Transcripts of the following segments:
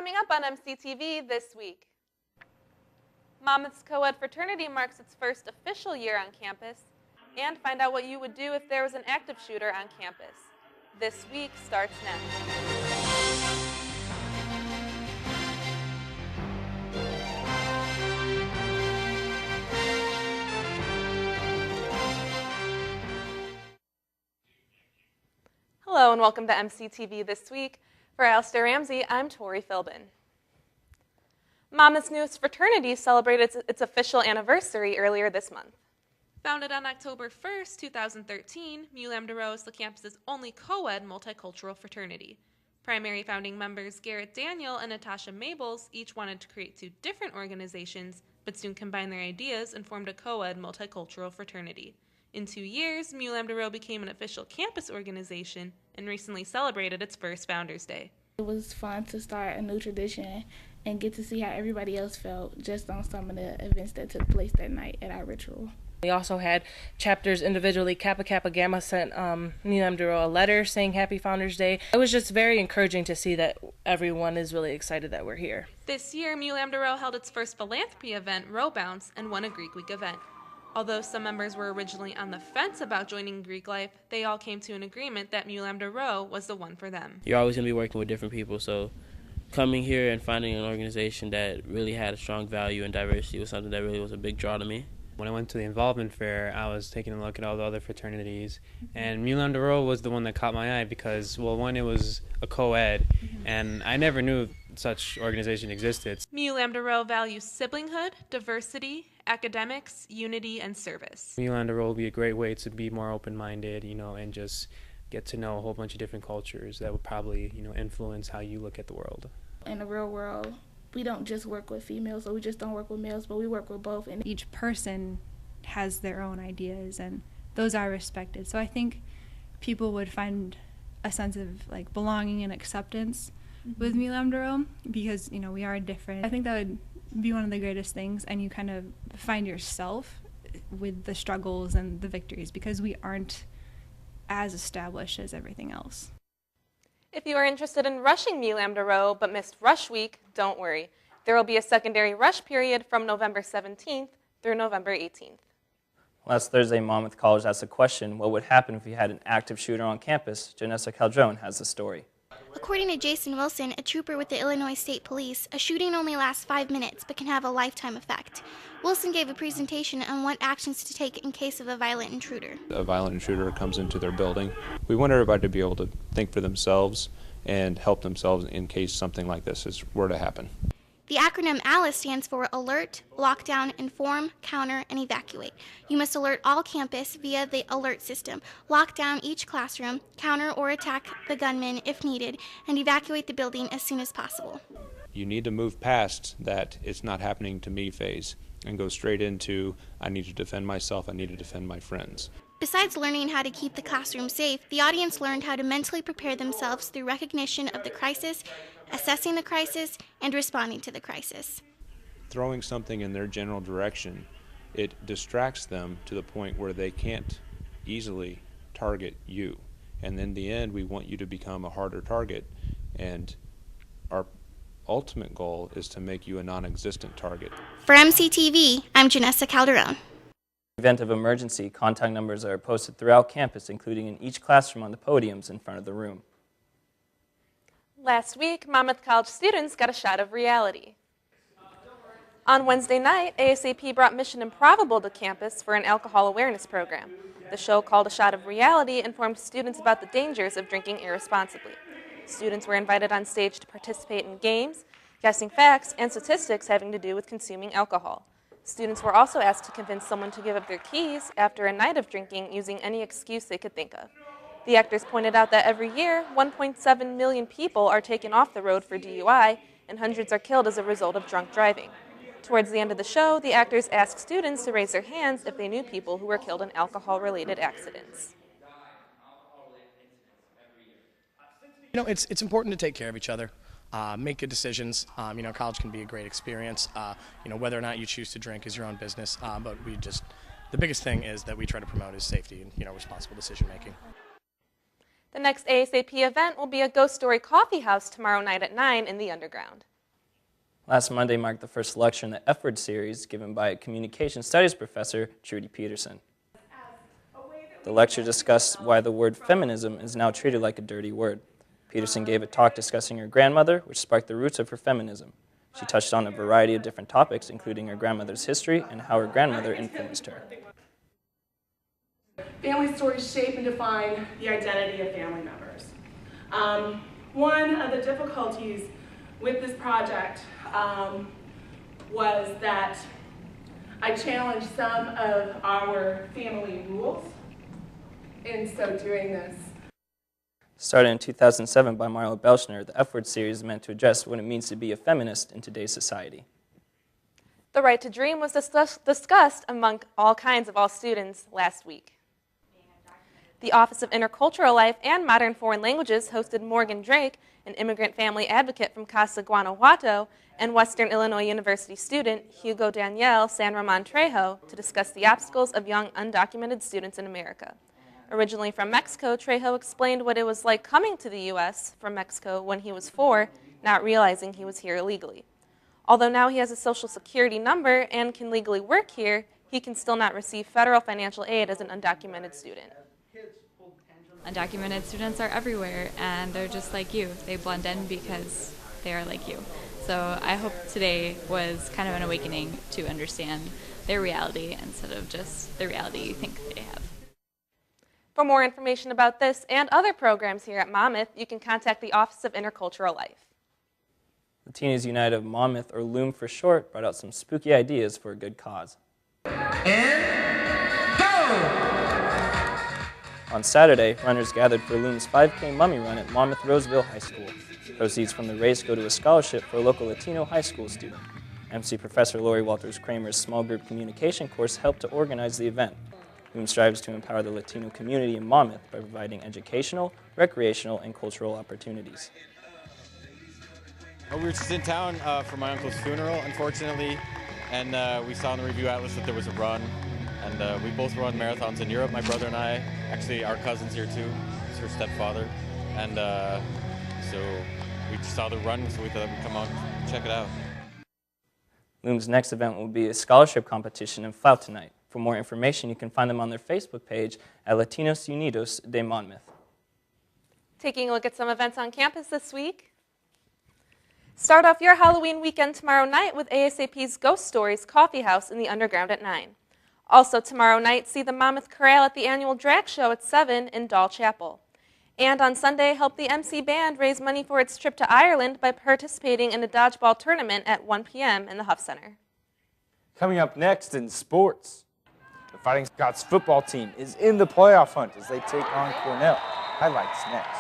Coming up on MCTV this week. Monmouth's co-ed fraternity marks its first official year on campus, and find out what you would do if there was an active shooter on campus. This week starts now. Hello and welcome to MCTV This Week. For Alistair Ramsey, I'm Tori Philbin. Monmouth's newest fraternity celebrated its official anniversary earlier this month. Founded on October 1st, 2013, Mu Lambda Rho is the campus's only co-ed multicultural fraternity. Primary founding members Garrett Daniel and Natasha Mabels each wanted to create two different organizations, but soon combined their ideas and formed a co-ed multicultural fraternity. In 2 years, Mu Lambda Rho became an official campus organization and recently celebrated its first Founders Day. It was fun to start a new tradition and get to see how everybody else felt just on some of the events that took place that night at our ritual. We also had chapters individually. Kappa Kappa Gamma sent Mu Lambda Rho a letter saying Happy Founders Day. It was just very encouraging to see that everyone is really excited that we're here. This year, Mu Lambda Rho held its first philanthropy event, Rho Bounce, and won a Greek Week event. Although some members were originally on the fence about joining Greek life, they all came to an agreement that Mu Lambda Rho was the one for them. You're always going to be working with different people, so coming here and finding an organization that really had a strong value and diversity was something that really was a big draw to me. When I went to the involvement fair, I was taking a look at all the other fraternities, and Mu Lambda Rho was the one that caught my eye because, well, one, it was a co-ed, and I never knew such organization existed. Mu Lambda Rho values siblinghood, diversity, academics, unity, and service. Mu Lambda Rho will be a great way to be more open-minded, and just get to know a whole bunch of different cultures that would probably, influence how you look at the world. In the real world, we don't just work with females, or we just don't work with males, but we work with both. And each person has their own ideas, and those are respected. So I think people would find a sense of belonging and acceptance with Mu Lambda Rho because we are different. I think that would be one of the greatest things, and you kind of find yourself with the struggles and the victories because we aren't as established as everything else. If you are interested in rushing Mu Lambda Rho but missed Rush Week, don't worry. There will be a secondary rush period from November 17th through November 18th. Last Thursday, Monmouth College asked the question, what would happen if we had an active shooter on campus? Janessa Caldron has the story. According to Jason Wilson, a trooper with the Illinois State Police, a shooting only lasts 5 minutes but can have a lifetime effect. Wilson gave a presentation on what actions to take in case of a violent intruder. A violent intruder comes into their building. We want everybody to be able to think for themselves and help themselves in case something like this were to happen. The acronym ALICE stands for Alert, Lockdown, Inform, Counter, and Evacuate. You must alert all campus via the alert system, lock down each classroom, counter or attack the gunman if needed, and evacuate the building as soon as possible. You need to move past that it's not happening to me phase and go straight into I need to defend myself, I need to defend my friends. Besides learning how to keep the classroom safe, the audience learned how to mentally prepare themselves through recognition of the crisis, assessing the crisis, and responding to the crisis. Throwing something in their general direction, it distracts them to the point where they can't easily target you. And in the end, we want you to become a harder target, and our ultimate goal is to make you a non-existent target. For MCTV, I'm Janessa Calderon. In the event of emergency, contact numbers are posted throughout campus, including in each classroom on the podiums in front of the room. Last week, Monmouth College students got a shot of reality. On Wednesday night, ASAP brought Mission Improbable to campus for an alcohol awareness program. The show, called A Shot of Reality, informed students about the dangers of drinking irresponsibly. Students were invited on stage to participate in games, guessing facts, and statistics having to do with consuming alcohol. Students were also asked to convince someone to give up their keys after a night of drinking using any excuse they could think of. The actors pointed out that every year, 1.7 million people are taken off the road for DUI, and hundreds are killed as a result of drunk driving. Towards the end of the show, the actors asked students to raise their hands if they knew people who were killed in alcohol-related accidents. It's important to take care of each other, make good decisions. College can be a great experience. Whether or not you choose to drink is your own business, but the biggest thing is that we try to promote is safety and responsible decision making. The next ASAP event will be a Ghost Story Coffee House tomorrow night at 9 in the Underground. Last Monday marked the first lecture in the F-word series given by Communication Studies professor Trudy Peterson. The lecture discussed why the word feminism is now treated like a dirty word. Peterson gave a talk discussing her grandmother, which sparked the roots of her feminism. She touched on a variety of different topics, including her grandmother's history and how her grandmother influenced her. Family stories shape and define the identity of family members. One of the difficulties with this project was that I challenged some of our family rules in so doing this. Started in 2007 by Marla Belshner, the F-word series is meant to address what it means to be a feminist in today's society. The right to dream was discussed among all students last week. The Office of Intercultural Life and Modern Foreign Languages hosted Morgan Drake, an immigrant family advocate from Casa Guanajuato, and Western Illinois University student Hugo Daniel San Ramon Trejo to discuss the obstacles of young undocumented students in America. Originally from Mexico, Trejo explained what it was like coming to the U.S. from Mexico when he was 4, not realizing he was here illegally. Although now he has a social security number and can legally work here, he can still not receive federal financial aid as an undocumented student. Undocumented students are everywhere, and they're just like you. They blend in because they are like you. So I hope today was kind of an awakening to understand their reality instead of just the reality you think they have. For more information about this and other programs here at Monmouth, you can contact the Office of Intercultural Life. Latinos United of Monmouth, or LUM for short, brought out some spooky ideas for a good cause. And go! On Saturday, runners gathered for LUM's 5K Mummy Run at Monmouth Roseville High School. Proceeds from the race go to a scholarship for a local Latino high school student. MC Professor Lori Walters Kramer's small group communication course helped to organize the event. LUM strives to empower the Latino community in Monmouth by providing educational, recreational, and cultural opportunities. We were just in town for my uncle's funeral, unfortunately, and we saw in the review atlas that there was a run, and we both run marathons in Europe, my brother and I. Actually, our cousin's here too, it's her stepfather, and so we just saw the run, so we thought we'd come out and check it out. LUM's next event will be a scholarship competition in Flout tonight. For more information, you can find them on their Facebook page at Latinos Unidos de Monmouth. Taking a look at some events on campus this week. Start off your Halloween weekend tomorrow night with ASAP's Ghost Stories Coffee House in the Underground at 9. Also tomorrow night, see the Monmouth Chorale at the annual drag show at 7 in Doll Chapel. And on Sunday, help the MC Band raise money for its trip to Ireland by participating in a dodgeball tournament at 1 p.m. in the Huff Center. Coming up next in sports, the Fighting Scots football team is in the playoff hunt as they take on Cornell. Highlights next.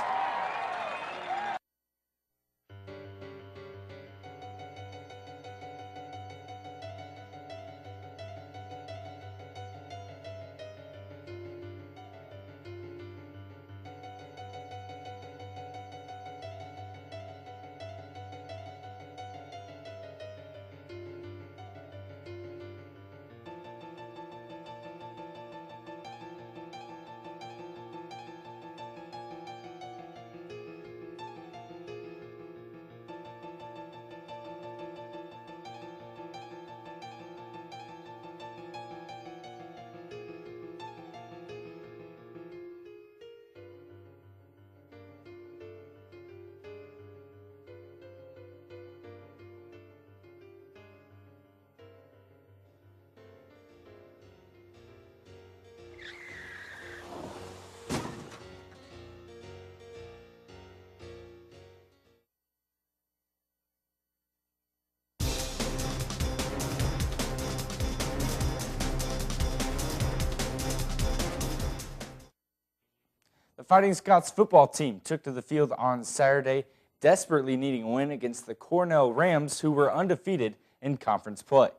The Fighting Scots football team took to the field on Saturday, desperately needing a win against the Cornell Rams, who were undefeated in conference play.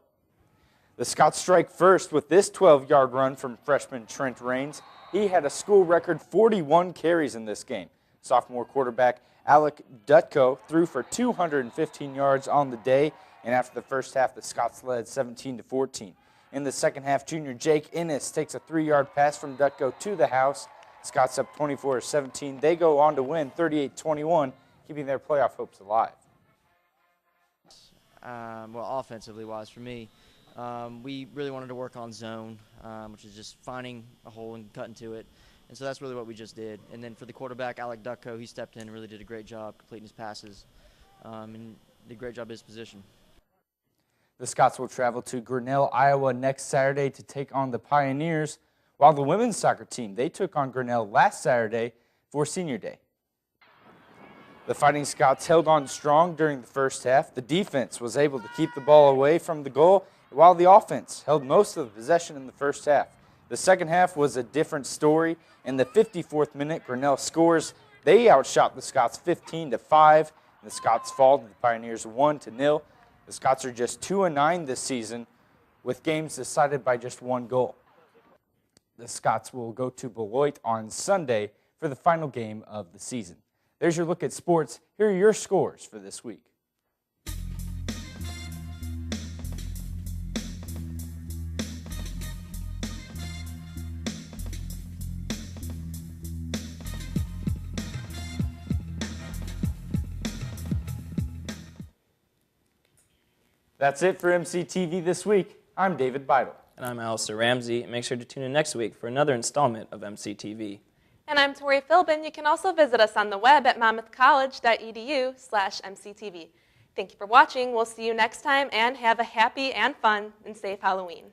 The Scots strike first with this 12-yard run from freshman Trent Raines. He had a school record 41 carries in this game. Sophomore quarterback Alec Dutko threw for 215 yards on the day, and after the first half, the Scots led 17-14. In the second half, junior Jake Innes takes a 3-yard pass from Dutko to the house. Scots up 24-17. They go on to win 38-21, keeping their playoff hopes alive. well, offensively wise for me. We really wanted to work on zone, which is just finding a hole and cutting to it. And so that's really what we just did. And then for the quarterback, Alec Ducko, he stepped in and really did a great job completing his passes and did a great job at his position. The Scots will travel to Cornell, Iowa next Saturday to take on the Pioneers, while the women's soccer team, they took on Cornell last Saturday for Senior Day. The Fighting Scots held on strong during the first half. The defense was able to keep the ball away from the goal, while the offense held most of the possession in the first half. The second half was a different story. In the 54th minute, Cornell scores. They outshot the Scots 15-5. And the Scots fall to the Pioneers 1-0. The Scots are just 2-9 this season, with games decided by just one goal. The Scots will go to Beloit on Sunday for the final game of the season. There's your look at sports. Here are your scores for this week. That's it for MCTV this week. I'm David Beidle. And I'm Alistair Ramsey. Make sure to tune in next week for another installment of MCTV. And I'm Tori Philbin. You can also visit us on the web at monmouthcollege.edu/MCTV. Thank you for watching. We'll see you next time, and have a happy and fun and safe Halloween.